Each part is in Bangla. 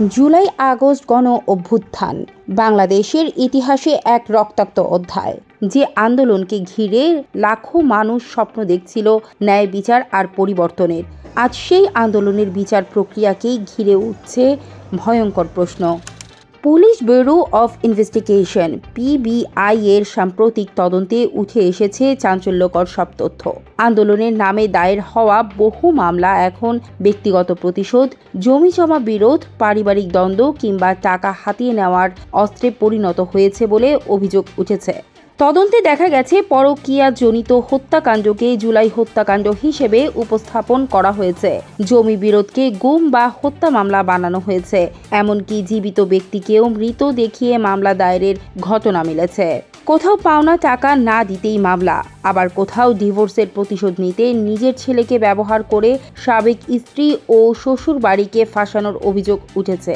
জুলাই আগস্ট গণ অভ্যুত্থান বাংলাদেশের ইতিহাসে এক রক্তাক্ত অধ্যায়। যে আন্দোলনকে ঘিরে লাখো মানুষ স্বপ্ন দেখছিল ন্যায় বিচার আর পরিবর্তনের, আজ সেই আন্দোলনের বিচার প্রক্রিয়াকেই ঘিরে উঠছে ভয়ঙ্কর প্রশ্ন। Police bureau of investigation PBI এর সাম্প্রতিক তদন্তে উঠে এসেছে চাঞ্চল্যকর সব তথ্য। আন্দোলনের নামে দায়ের হওয়া বহু মামলা এখন ব্যক্তিগত প্রতিশোধ, জমিজমা বিরোধ, পারিবারিক দ্বন্দ্ব কিংবা টাকা হাতিয়ে নেওয়ার অস্ত্রে পরিণত হয়েছে বলে অভিযোগ উঠেছে। তদন্তে দেখা গেছে পরকীয়াজনিত হত্যাকাণ্ডকে জুলাই হত্যাকাণ্ড হিসেবে উপস্থাপন করা হয়েছে। জমি বিরোধকে গুম বা হত্যা মামলা বানানো হয়েছে। এমনকি জীবিত ব্যক্তিকেও মৃত দেখিয়ে মামলা দায়েরের ঘটনা মিলেছে। কোথাও পাওনা টাকা না দিতেই মামলা, আবার কোথাও ডিভোর্সের প্রতিশোধ নিতে নিজের ছেলেকে ব্যবহার করে সাবেক স্ত্রী ও শ্বশুর বাড়িকে ফাঁসানোর অভিযোগ উঠেছে।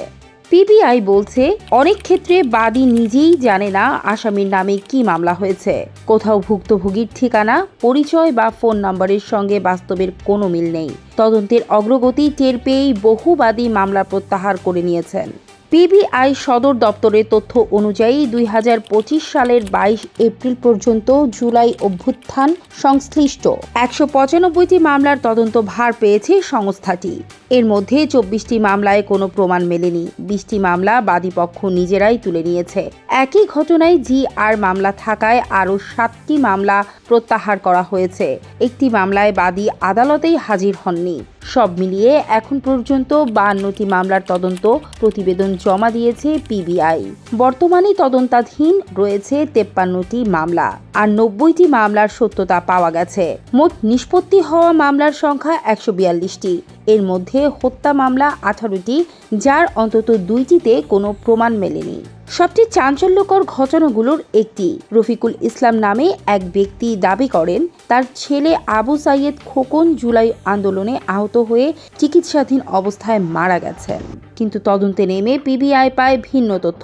পিবিআই বলছে, অনেক ক্ষেত্রে বাদী নিজেই জানে না আসামির নামে কি মামলা হয়েছে। কোথাও ভুক্তভোগীর ঠিকানা, পরিচয় বা ফোন নম্বরের সঙ্গে বাস্তবের কোনো মিল নেই। তদন্তের অগ্রগতি টের পেয়েই বহু বাদী মামলা প্রত্যাহার করে নিয়েছেন। পিবিআই সদর দপ্তরের তথ্য অনুযায়ী ২০২৫ সালের ২২ এপ্রিল পর্যন্ত জুলাই অভ্যুত্থান সংশ্লিষ্ট ১৯৫টি মামলার তদন্ত ভার পেয়েছে সংস্থাটি। এর মধ্যে ২৪টি মামলায় কোনো প্রমাণ মেলেনি, ২০টি মামলা বাদীপক্ষ নিজেরাই তুলে নিয়েছে। একই ঘটনায় জিআর মামলা থাকায় আরও 7টি মামলা প্রত্যাহার করা হয়েছে। একটি মামলায় বাদী আদালতেই হাজির হননি। সব মিলিয়ে এখন পর্যন্ত 52টি মামলার তদন্ত প্রতিবেদন জমা দিয়েছে পিবিআই। বর্তমানে তদন্তাধীন রয়েছে 53টি মামলা, আর 90টি মামলার সত্যতা পাওয়া গেছে। মোট নিষ্পত্তি হওয়া মামলার সংখ্যা 142টি। এর মধ্যে হত্যা মামলা 18টি, যার অন্তত 2টিতে কোনো প্রমাণ মেলেনি। সবচেয়ে চাঞ্চল্যকর ঘটনাগুলোর একটি, রফিকুল ইসলাম নামে এক ব্যক্তি দাবি করেন তার ছেলে আবু সাইয়েদ খোকন জুলাই আন্দোলনে আহত হয়ে চিকিৎসাধীন অবস্থায় মারা গেছেন। কিন্তু তদন্তে নেমে পিবিআই পায় ভিন্ন তথ্য।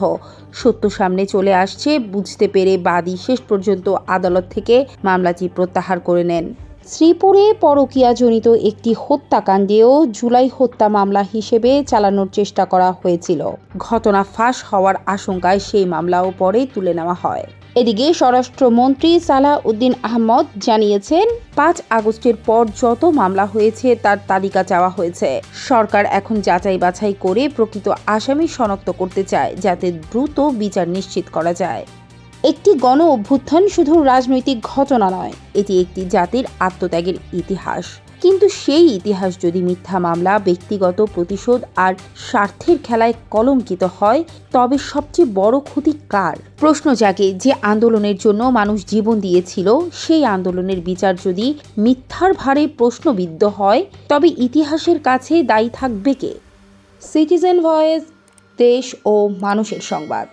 সত্য সামনে চলে আসছে বুঝতে পেরে বাদী শেষ পর্যন্ত আদালত থেকে মামলাটি প্রত্যাহার করে নেন। শ্রীপুরে পরকীয়াজনিত একটি হত্যাকাণ্ডেও জুলাই হত্যা মামলা হিসেবে চালানোর চেষ্টা করা হয়েছিল। ঘটনা ফাঁস হওয়ার আশঙ্কায় সেই মামলাও পরে তুলে নেওয়া হয়। এদিকে স্বরাষ্ট্রমন্ত্রী সালাহউদ্দিন আহমদ জানিয়েছেন, 5 আগস্টের পর যত মামলা হয়েছে তার তালিকা চাওয়া হয়েছে। সরকার এখন যাচাই বাছাই করে প্রকৃত আসামি শনাক্ত করতে চায়, যাতে দ্রুত বিচার নিশ্চিত করা যায়। একটি গণ অভ্যুত্থান শুধু রাজনৈতিক ঘটনা নয়, এটি একটি জাতির আত্মত্যাগের ইতিহাস। কিন্তু সেই ইতিহাস যদি মিথ্যা মামলা, ব্যক্তিগত প্রতিশোধ আর স্বার্থের খেলায় কলঙ্কিত হয়, তবে সবচেয়ে বড় ক্ষতি কার? প্রশ্ন জাগে, যে আন্দোলনের জন্য মানুষ জীবন দিয়েছিল, সেই আন্দোলনের বিচার যদি মিথ্যার ভারে প্রশ্নবিদ্ধ হয়, তবে ইতিহাসের কাছে দায়ী থাকবে কে? সিটিজেন ভয়েস, দেশ ও মানুষের সংবাদ।